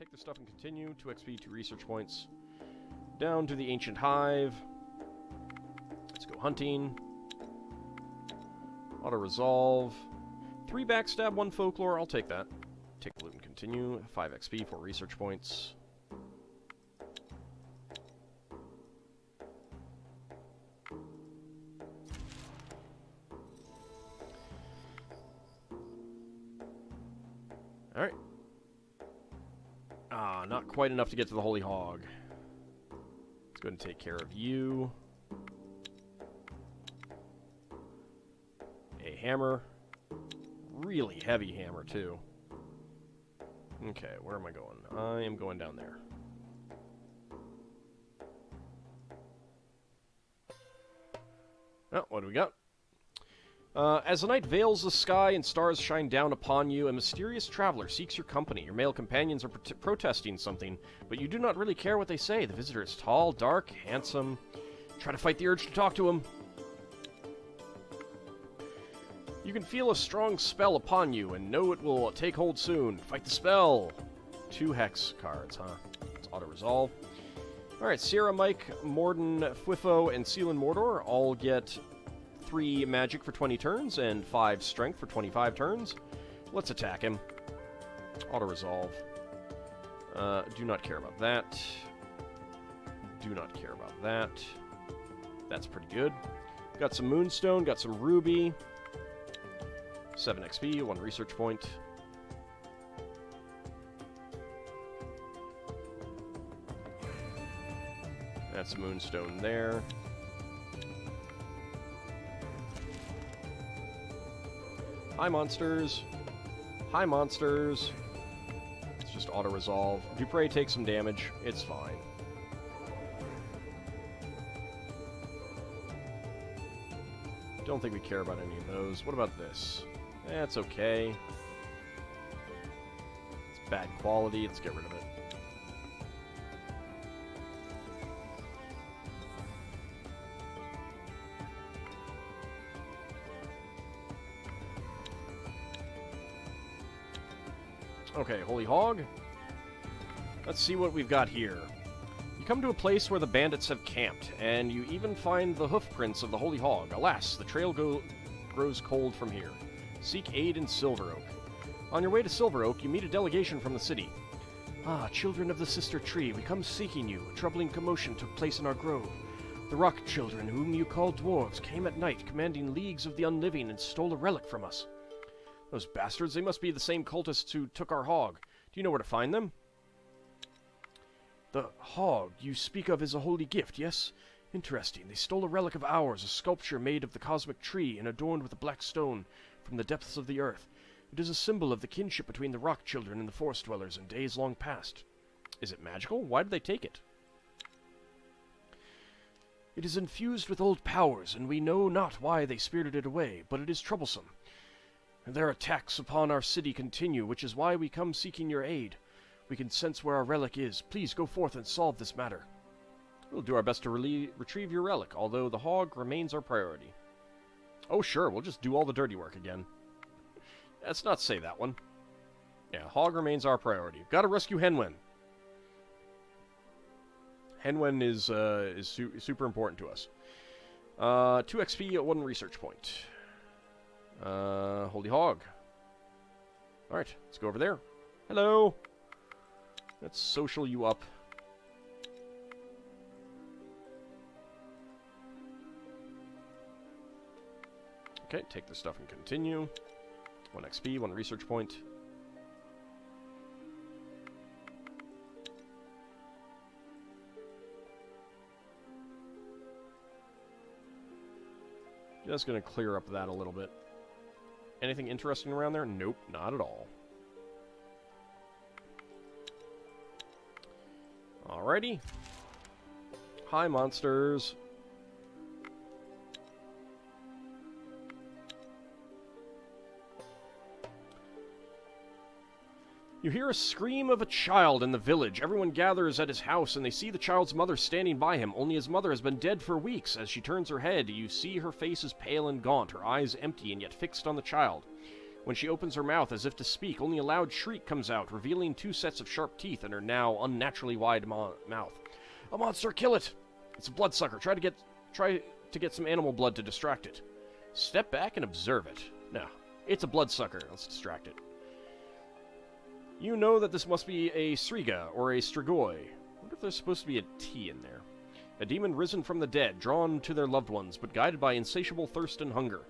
take the stuff and continue. 2 XP, 2 research points. Down to the Ancient Hive. Let's go hunting. Auto-resolve. 3 backstab, 1 folklore. I'll take that. Take the loot and continue. 5 XP, 4 research points. Alright. Not quite enough to get to the Holy Hog. Let's go ahead and take care of you. A hammer. Really heavy hammer, too. Okay, where am I going? I am going down there. Oh, what do we got? As the night veils the sky and stars shine down upon you, a mysterious traveler seeks your company. Your male companions are protesting something, but you do not really care what they say. The visitor is tall, dark, handsome. Try to fight the urge to talk to him. You can feel a strong spell upon you and know it will take hold soon. Fight the spell. 2 hex cards, huh? Let's auto-resolve. Alright, Sierra, Mike, Morden, Fwifo, and Sealan Mordor all get 3 magic for 20 turns and 5 strength for 25 turns. Let's attack him. Auto-resolve. Do not care about that. Do not care about that. That's pretty good. Got some Moonstone, got some Ruby. 7 XP, 1 research point. That's Moonstone there. Hi, monsters. Hi, monsters. Let's just auto-resolve. Dupre takes some damage. It's fine. Don't think we care about any of those. What about this? That's okay. It's bad quality. Let's get rid of it. Okay, Holy Hog. Let's see what we've got here. You come to a place where the bandits have camped, and you even find the hoof prints of the Holy Hog. Alas, the trail grows cold from here. Seek aid in Silver Oak. On your way to Silver Oak, you meet a delegation from the city. Ah, children of the Sister Tree, we come seeking you. A troubling commotion took place in our grove. The Rock Children, whom you call dwarves, came at night, commanding leagues of the unliving, and stole a relic from us. Those bastards, they must be the same cultists who took our hog. Do you know where to find them? The hog you speak of is a holy gift, yes? Interesting. They stole a relic of ours, a sculpture made of the cosmic tree and adorned with a black stone from the depths of the earth. It is a symbol of the kinship between the Rock Children and the Forest Dwellers in days long past. Is it magical? Why did they take it? It is infused with old powers, and we know not why they spirited it away, but it is troublesome. And their attacks upon our city continue, which is why we come seeking your aid. We can sense where our relic is. Please go forth and solve this matter. We'll do our best to retrieve your relic, although the hog remains our priority. Oh sure, we'll just do all the dirty work again. Let's not say that one. Yeah, hog remains our priority. Gotta rescue Henwen. Henwen is super important to us. 2 XP at 1 research point. Holy Hog. Alright, let's go over there. Hello! Let's social you up. Okay, take this stuff and continue. 1 XP, 1 research point. Just gonna clear up that a little bit. Anything interesting around there? Nope, not at all. Alrighty. Hi, monsters. You hear a scream of a child in the village. Everyone gathers at his house, and they see the child's mother standing by him. Only his mother has been dead for weeks. As she turns her head, you see her face is pale and gaunt, her eyes empty and yet fixed on the child. When she opens her mouth as if to speak, only a loud shriek comes out, revealing 2 sets of sharp teeth in her now unnaturally wide mouth. A monster! Kill it! It's a bloodsucker. Try to get some animal blood to distract it. Step back and observe it. No, it's a bloodsucker. Let's distract it. You know that this must be a Striga or a Strigoi. I wonder if there's supposed to be a T in there. A demon risen from the dead, drawn to their loved ones, but guided by insatiable thirst and hunger.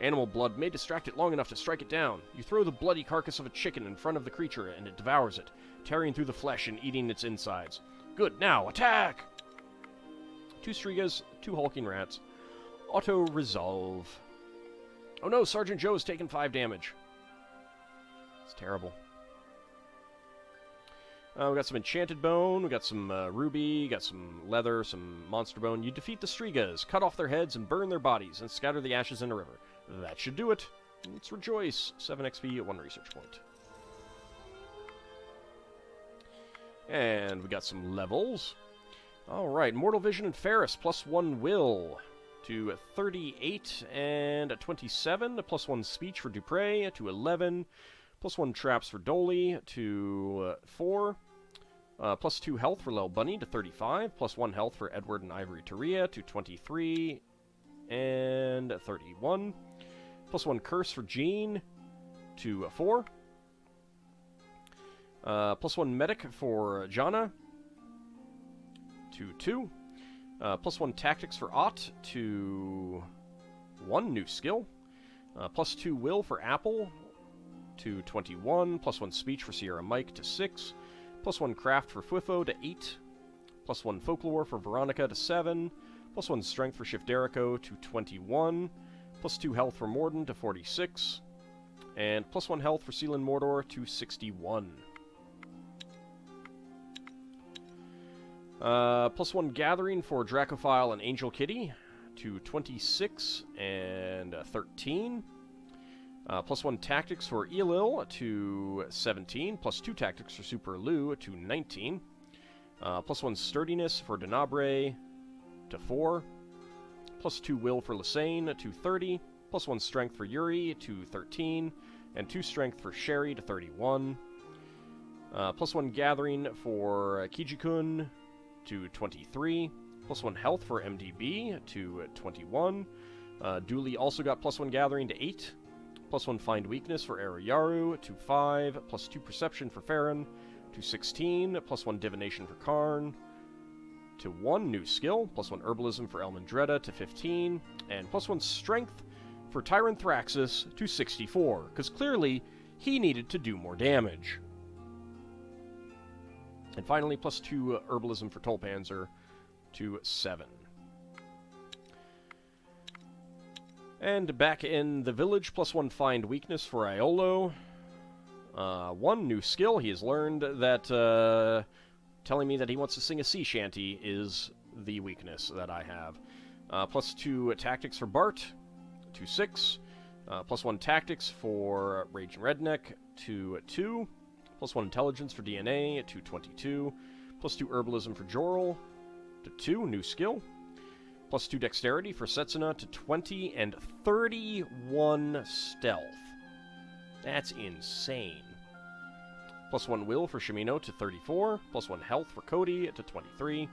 Animal blood may distract it long enough to strike it down. You throw the bloody carcass of a chicken in front of the creature, and it devours it, tearing through the flesh and eating its insides. Good, now, attack! 2 Strigas, 2 hulking rats. Auto-resolve. Oh no, Sergeant Joe's taken 5 damage. It's terrible. We got some enchanted bone, we got some ruby, got some leather, some monster bone. You defeat the Strigas, cut off their heads, and burn their bodies, and scatter the ashes in a river. That should do it. Let's rejoice. 7 XP, 1 research point. And we got some levels. Alright, Mortal Vision and Ferris, +1 will to 38 and 27, +1 speech for Dupre to 11, +1 traps for Dolly to 4, +2 health for Lil Bunny to 35, +1 health for Edward and Ivory Taria to 23 and 31, +1 curse for Jean to 4, +1 medic for Jana to 2, +1 tactics for Ott to 1 new skill, +2 will for Apple to 21, +1 speech for Sierra Mike to 6, +1 craft for Fuifo to 8, +1 folklore for Veronica to 7, +1 strength for Shift Derico to 21, +2 health for Morden to 46, and +1 health for Sealan Mordor to 61. +1 gathering for Dracophile and Angel Kitty to 26 and 13. +1 tactics for Eelil to 17, +2 tactics for Super Lou to 19, +1 sturdiness for Denabre to 4, +2 will for Lysane to 30, +1 strength for Yuri to 13, and 2 strength for Sherry to 31, +1 gathering for Kijikun to 23, +1 health for MDB to 21, Dooley also got +1 gathering to 8, +1 find weakness for Arayaru to 5, +2 perception for Farron to 16, +1 divination for Karn to 1 new skill, +1 herbalism for Elmandretta to 15, and +1 strength for Tyrant Thraxus to 64, because clearly he needed to do more damage. And finally, +2 herbalism for Tolpanzer to 7. And back in the village, +1 find weakness for Iolo. 1 new skill. He has learned that telling me that he wants to sing a sea shanty is the weakness that I have. +2 tactics for Bart to 6. +1 tactics for Raging Redneck to 2. +1 intelligence for DNA to 22. +2 herbalism for Jorl to 2, new skill. +2 dexterity for Setsuna to 20, and 31 stealth. That's insane. +1 will for Shimino to 34, +1 health for Cody to 23,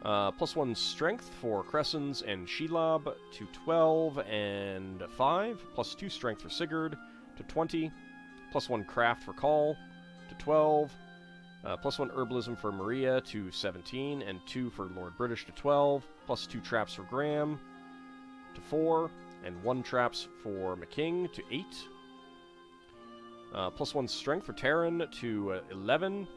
+1 strength for Cressens and Shelob to 12 and 5, +2 strength for Sigurd to 20, +1 craft for Call to 12, +1 herbalism for Maria to 17, and 2 for Lord British to 12, +2 traps for Graham to 4, and 1 traps for McKing to 8, +1 strength for Terran to 11,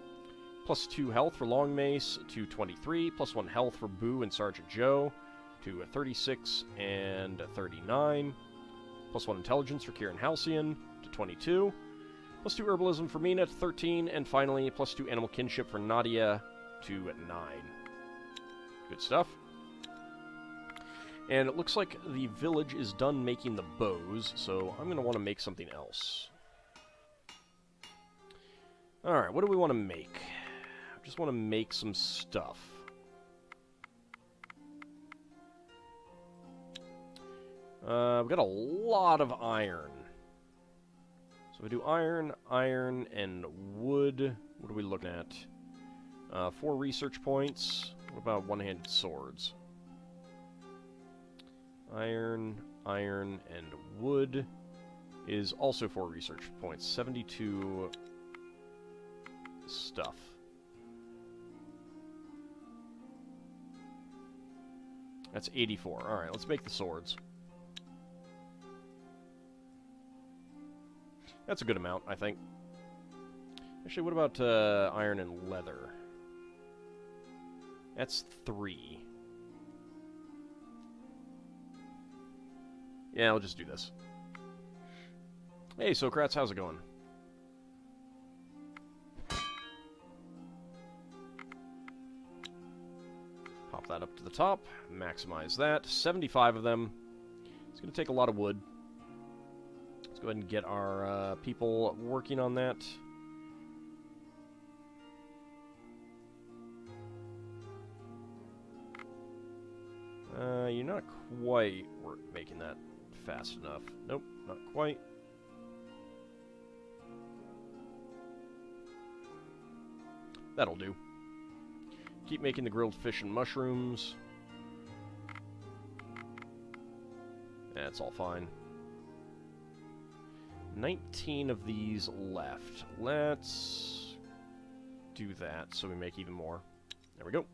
+2 health for Long Mace to 23, +1 health for Boo and Sergeant Joe to 36 and 39, +1 intelligence for Kieran Halcyon to 22, +2 herbalism for Mina to 13, and finally, +2 animal kinship for Nadia to 9. Good stuff. And it looks like the village is done making the bows, so I'm going to want to make something else. Alright, what do we want to make? I just want to make some stuff. We've got a lot of iron. So we do iron, iron, and wood. What are we looking at? 4 research points. What about one-handed swords? Iron, iron, and wood is also 4 research points. 72 stuff. That's 84. Alright, let's make the swords. That's a good amount, I think. Actually, what about iron and leather? That's 3. Yeah, I'll just do this. Hey, Socrates, how's it going? Pop that up to the top. Maximize that. 75 of them. It's going to take a lot of wood. Let's go ahead and get our people working on that. You're not quite making that fast enough. Nope, not quite. That'll do. Keep making the grilled fish and mushrooms. That's all fine. 19 of these left. Let's do that so we make even more. There we go.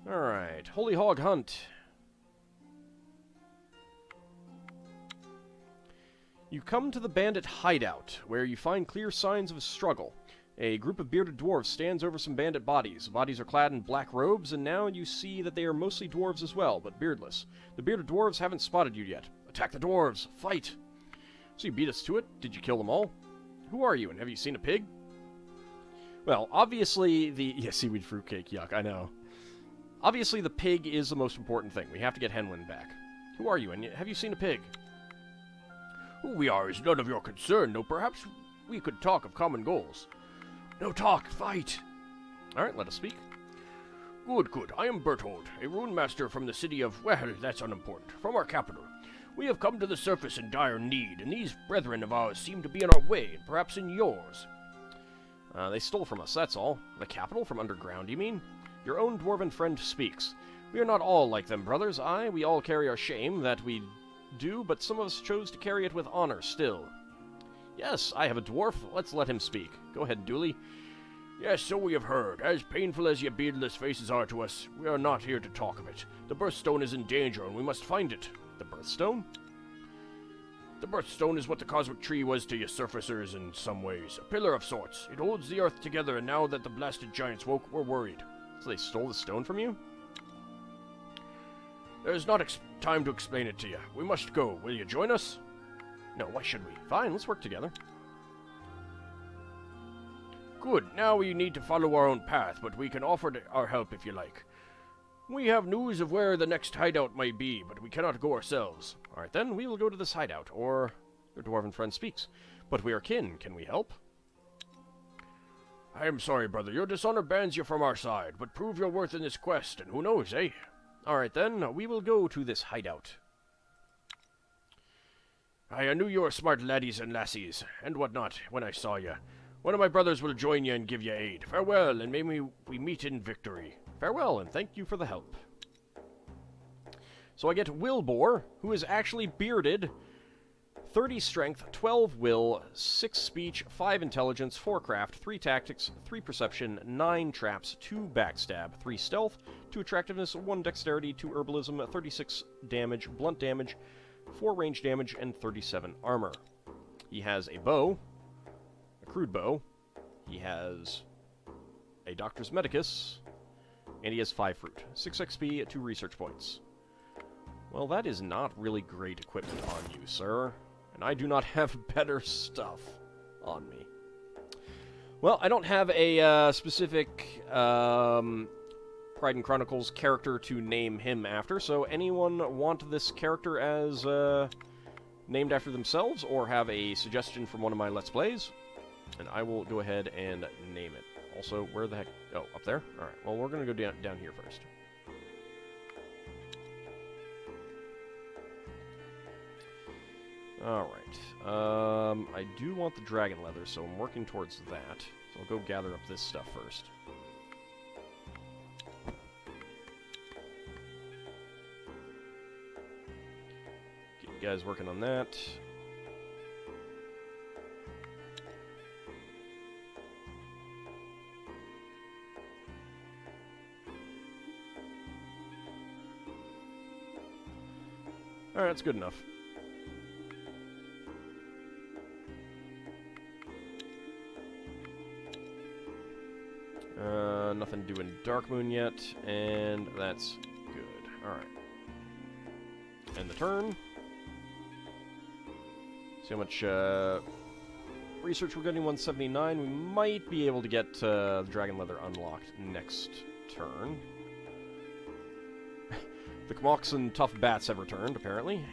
Alright, Holy Hog Hunt. You come to the bandit hideout, where you find clear signs of a struggle. A group of bearded dwarves stands over some bandit bodies. The bodies are clad in black robes, and now you see that they are mostly dwarves as well, but beardless. The bearded dwarves haven't spotted you yet. Attack the dwarves! Fight! So you beat us to it? Did you kill them all? Who are you, and have you seen a pig? Well, obviously the... Yeah, seaweed fruitcake, yuck, I know. Obviously the pig is the most important thing. We have to get Henwin back. Who are you, and have you seen a pig? Who we are is none of your concern, though perhaps we could talk of common goals. No talk, fight! Alright, let us speak. Good, good. I am Berthold, a rune master from the city of... Well, that's unimportant. From our capital. We have come to the surface in dire need, and these brethren of ours seem to be in our way, and perhaps in yours. They stole from us, that's all. The capital from underground, you mean? Your own dwarven friend speaks. We are not all like them, brothers. We all carry our shame, that we do, but some of us chose to carry it with honor still. Yes, I have a dwarf. Let's let him speak. Go ahead, Dooley. Yes, so we have heard. As painful as your beardless faces are to us, we are not here to talk of it. The birthstone is in danger, and we must find it. The birthstone? The birthstone is what the cosmic tree was to you surfacers in some ways. A pillar of sorts. It holds the earth together, and now that the blasted giants woke, we're worried. So they stole the stone from you? There's not time to explain it to you. We must go. Will you join us? No, why should we? Fine, let's work together. Good, now we need to follow our own path, but we can offer our help if you like. We have news of where the next hideout might be, but we cannot go ourselves. Alright then, we will go to this hideout, or your dwarven friend speaks. But we are kin, can we help? I am sorry, brother, your dishonor bans you from our side, but prove your worth in this quest, and who knows, eh? Alright then, we will go to this hideout. I knew you were smart laddies and lassies, and whatnot, when I saw you. One of my brothers will join you and give you aid. Farewell, and may we meet in victory. Farewell, and thank you for the help. So I get Wilbur, who is actually bearded. 30 strength, 12 will, 6 speech, 5 intelligence, 4 craft, 3 tactics, 3 perception, 9 traps, 2 backstab, 3 stealth, 2 attractiveness, 1 dexterity, 2 herbalism, 36 damage, blunt damage, 4 range damage, and 37 armor. He has a bow, a crude bow, he has a Doctor's Medicus, and he has 5 fruit. 6 XP, 2 research points. Well, that is not really great equipment on you, sir. And I do not have better stuff on me. Well, I don't have a specific Pride and Chronicles character to name him after, so anyone want this character as named after themselves, or have a suggestion from one of my Let's Plays? And I will go ahead and name it. Also, where the heck... Oh, up there? Alright, well, we're going to go down here first. Alright. I do want the dragon leather, so I'm working towards that. So I'll go gather up this stuff first. Get you guys working on that. Alright, that's good enough. Nothing to do in Dark Moon yet, and that's good. Alright. End the turn. See how much research we're getting, 179. We might be able to get the Dragon Leather unlocked next turn. The Kmoxen Tough Bats have returned, apparently.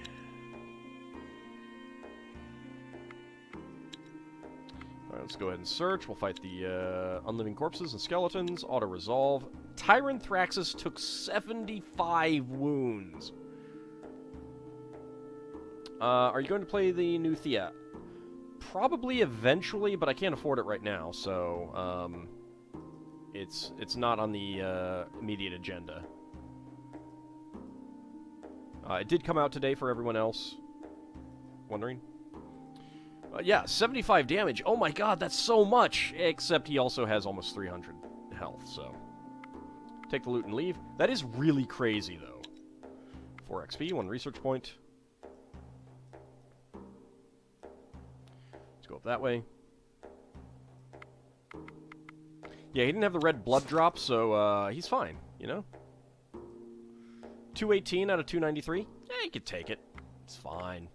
Alright, let's go ahead and search. We'll fight the unliving corpses and skeletons. Auto-resolve. Tyranthraxus took 75 wounds. Are you going to play the new Thea? Probably eventually, but I can't afford it right now, so it's not on the immediate agenda. It did come out today for everyone else. Wondering? Yeah, 75 damage. Oh my god, that's so much! Except he also has almost 300 health, so... Take the loot and leave. That is really crazy, though. 4 XP, 1 research point. Let's go up that way. Yeah, he didn't have the red blood drop, so he's fine, you know? 218 out of 293? Yeah, you could take it. It's fine.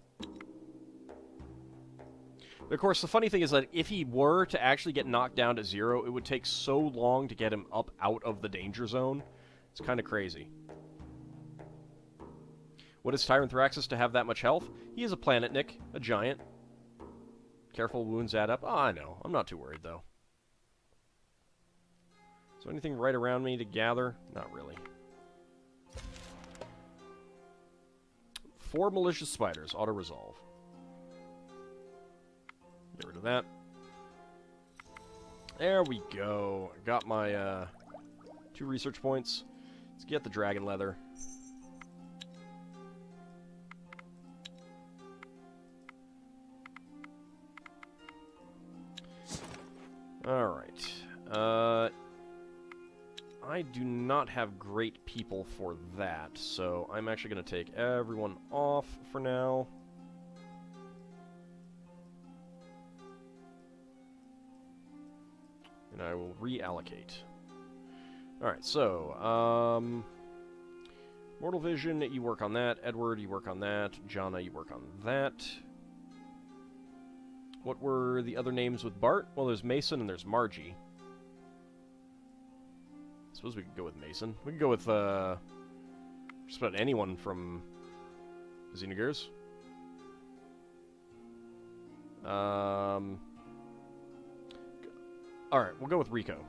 But of course, the funny thing is that if he were to actually get knocked down to 0, it would take so long to get him up out of the danger zone. It's kind of crazy. What is Tyranthraxus to have that much health? He is a planet, Nick. A giant. Careful, wounds add up. Oh, I know. I'm not too worried, though. Is there anything right around me to gather? Not really. 4 malicious spiders. Auto-resolve. Get rid of that. There we go. Got my 2 research points. Let's get the dragon leather. Alright. I do not have great people for that, so I'm actually going to take everyone off for now. And I will reallocate. Alright, so, Mortal Vision, you work on that. Edward, you work on that. Jana, you work on that. What were the other names with Bart? Well, there's Mason and there's Margie. I suppose we could go with Mason. We could go with, just about anyone from Xenogears. Alright, we'll go with Rico.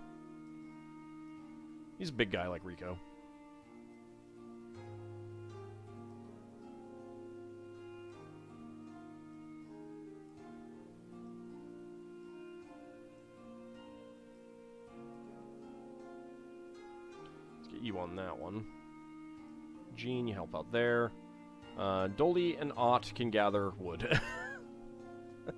He's a big guy like Rico. You on that one. Gene, you help out there. Dolly and Ott can gather wood. Of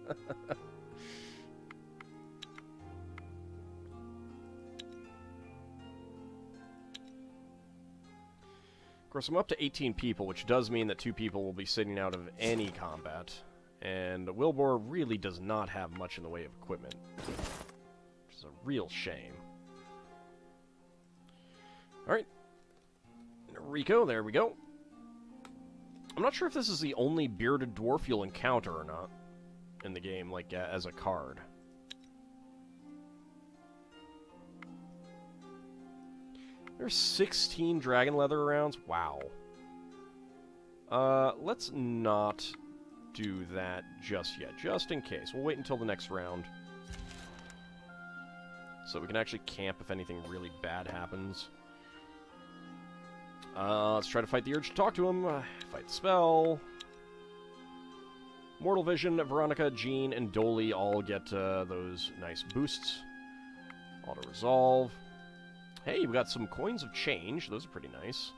course, I'm up to 18 people, which does mean that 2 people will be sitting out of any combat. And Wilbur really does not have much in the way of equipment. Which is a real shame. Alright. Rico, there we go. I'm not sure if this is the only bearded dwarf you'll encounter or not in the game, like, as a card. There's 16 dragon leather rounds? Wow. Let's not do that just yet, just in case. We'll wait until the next round. So we can actually camp if anything really bad happens. Let's try to fight the urge to talk to him. Fight the spell. Mortal Vision, Veronica, Jean, and Dolly all get those nice boosts. Auto-resolve. Hey, we got some coins of change. Those are pretty nice.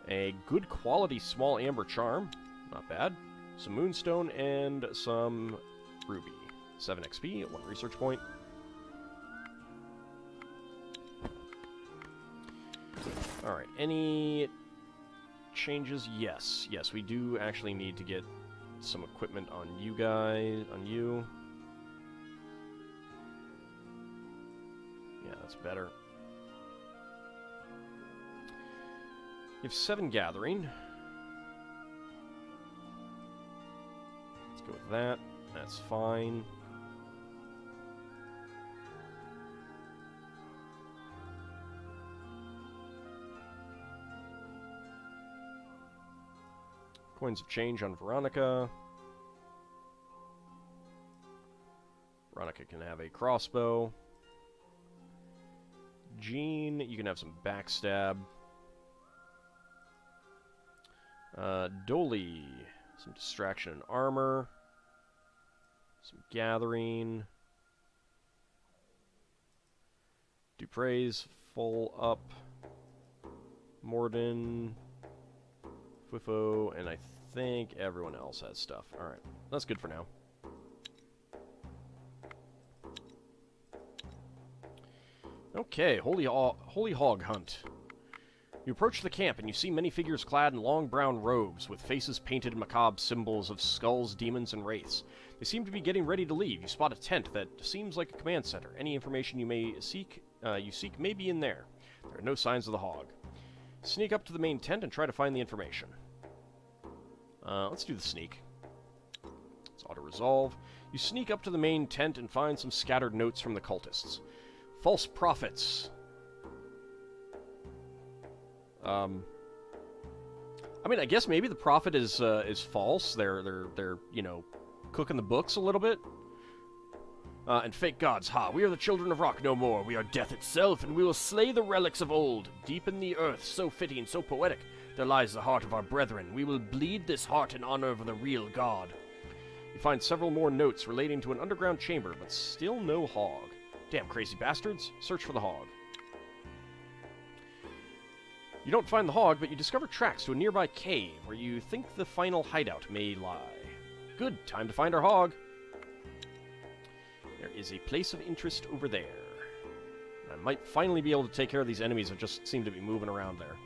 A good quality small amber charm. Not bad. Some moonstone and some ruby. 7 XP, 1 research point. Alright, any changes? Yes. Yes, we do actually need to get some equipment on you guys. On you. Yeah, that's better. You have 7 gathering. Let's go with that. That's fine. Coins of change on Veronica. Veronica can have a crossbow. Jean, you can have some backstab. Dolly, some distraction and armor. Some gathering. Dupre's full up. Morden. Fwifo, and I think everyone else has stuff. Alright, that's good for now. Okay, Holy Hog Hunt. You approach the camp, and you see many figures clad in long brown robes, with faces painted in macabre symbols of skulls, demons, and wraiths. They seem to be getting ready to leave. You spot a tent that seems like a command center. Any information you seek may be in there. There are no signs of the hog. Sneak up to the main tent and try to find the information. Let's do the sneak. Let's auto-resolve. You sneak up to the main tent and find some scattered notes from the cultists. False prophets. I mean, I guess maybe the prophet is false. They're you know, cooking the books a little bit. And fake gods, ha! We are the children of rock no more. We are death itself, and we will slay the relics of old. Deep in the earth, so fitting, so poetic, there lies the heart of our brethren. We will bleed this heart in honor of the real god. You find several more notes relating to an underground chamber, but still no hog. Damn crazy bastards. Search for the hog. You don't find the hog, but you discover tracks to a nearby cave where you think the final hideout may lie. Good, time to find our hog. There is a place of interest over there. I might finally be able to take care of these enemies that just seem to be moving around there.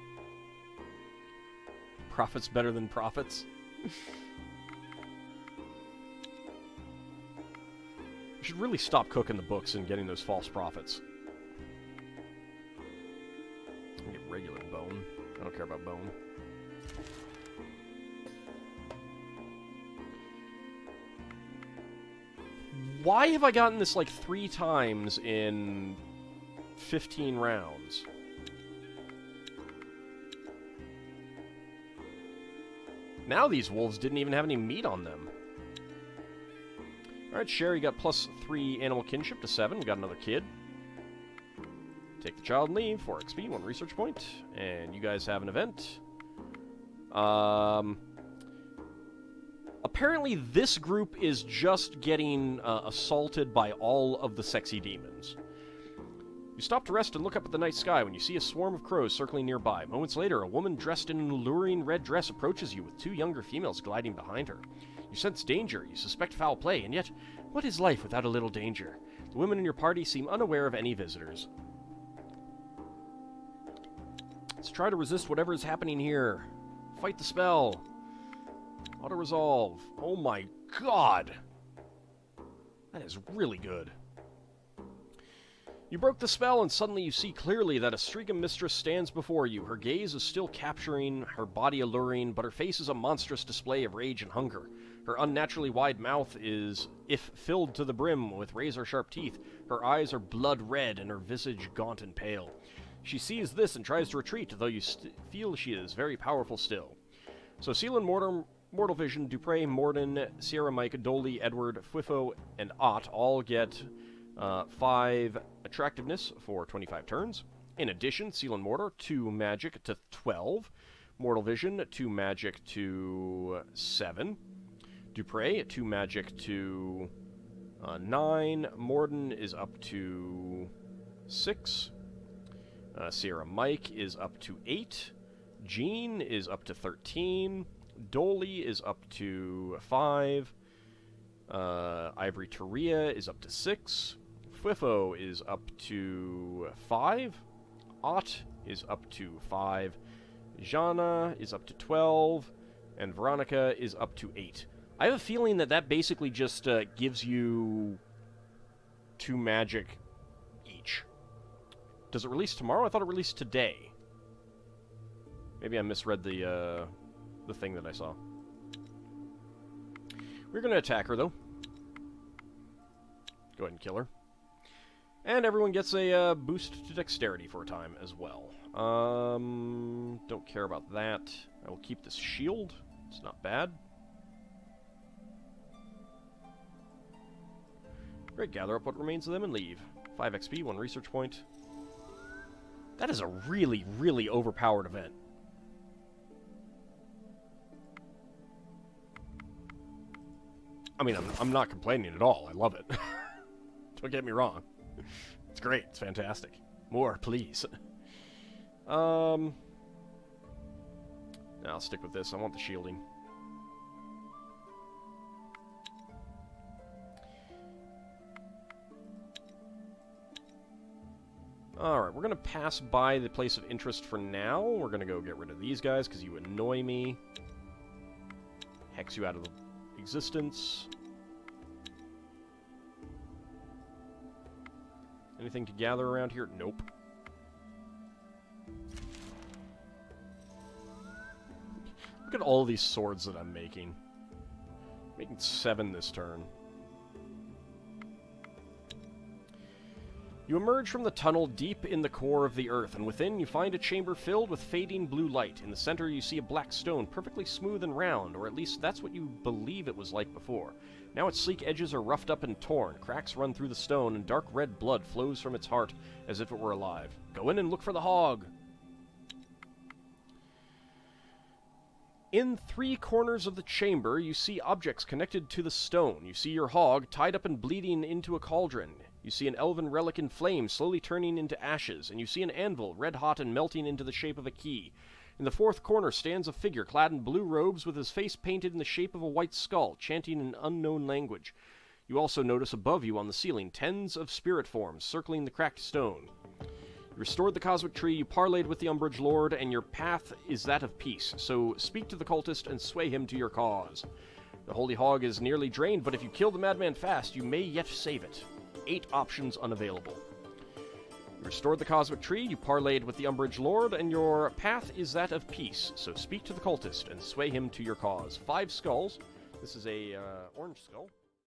Prophets better than prophets. You should really stop cooking the books and getting those false prophets. I get regular bone. I don't care about bone. Why have I gotten this like 3 times in 15 rounds? Now these wolves didn't even have any meat on them. Alright, Sherry got +3 animal kinship to 7. We got another kid. Take the child and leave. 4 XP, 1 research point. And you guys have an event. Apparently this group is just getting assaulted by all of the sexy demons. You stop to rest and look up at the night sky when you see a swarm of crows circling nearby. Moments later, a woman dressed in an alluring red dress approaches you with 2 younger females gliding behind her. You sense danger, you suspect foul play, and yet, what is life without a little danger? The women in your party seem unaware of any visitors. Let's try to resist whatever is happening here. Fight the spell. Auto-resolve. Oh my god! That is really good. You broke the spell, and suddenly you see clearly that a Striga mistress stands before you. Her gaze is still capturing, her body alluring, but her face is a monstrous display of rage and hunger. Her unnaturally wide mouth is, if filled to the brim with razor-sharp teeth, her eyes are blood red and her visage gaunt and pale. She sees this and tries to retreat, though you feel she is very powerful still. So Seelan, Mortal Vision, Dupre, Morden, Sierra Mike, Dolly, Edward, Fwifo, and Ott all get 5 attractiveness for 25 turns. In addition, Seelan Mortar, 2 magic to 12. Mortal Vision, 2 magic to 7. Dupre at 2 magic to 9. Morden is up to 6. Sierra Mike is up to 8. Jean is up to 13. Dolly is up to 5. Ivory Taria is up to 6. Fwifo is up to 5. Ott is up to 5. Jana is up to 12. And Veronica is up to 8. I have a feeling that that basically just gives you 2 magic each. Does it release tomorrow? I thought it released today. Maybe I misread the thing that I saw. We're going to attack her, though. Go ahead and kill her. And everyone gets a boost to dexterity for a time as well. Don't care about that. I will keep this shield. It's not bad. Great, gather up what remains of them and leave. 5 XP, 1 research point. That is a really, really overpowered event. I mean, I'm not complaining at all. I love it. Don't get me wrong. It's great. It's fantastic. More, please. No, I'll stick with this. I want the shielding. Alright, we're going to pass by the place of interest for now. We're going to go get rid of these guys because you annoy me. Hex you out of existence. Anything to gather around here? Nope. Look at all these swords that I'm making. Making 7 this turn. You emerge from the tunnel deep in the core of the earth, and within you find a chamber filled with fading blue light. In the center you see a black stone, perfectly smooth and round, or at least that's what you believe it was like before. Now its sleek edges are roughed up and torn, cracks run through the stone, and dark red blood flows from its heart as if it were alive. Go in and look for the hog! In 3 corners of the chamber, you see objects connected to the stone. You see your hog tied up and bleeding into a cauldron. You see an elven relic in flames slowly turning into ashes, and you see an anvil red-hot and melting into the shape of a key. In the 4th corner stands a figure clad in blue robes with his face painted in the shape of a white skull, chanting an unknown language. You also notice above you on the ceiling tens of spirit forms circling the cracked stone. You restored the cosmic tree, you parleyed with the Umbrage Lord, and your path is that of peace, so speak to the cultist and sway him to your cause. The holy hog is nearly drained, but if you kill the madman fast, you may yet save it. 8 options unavailable. You restored the cosmic tree, you parleyed with the Umbrage Lord, and your path is that of peace, so speak to the cultist and sway him to your cause. 5 skulls. This is a orange skull.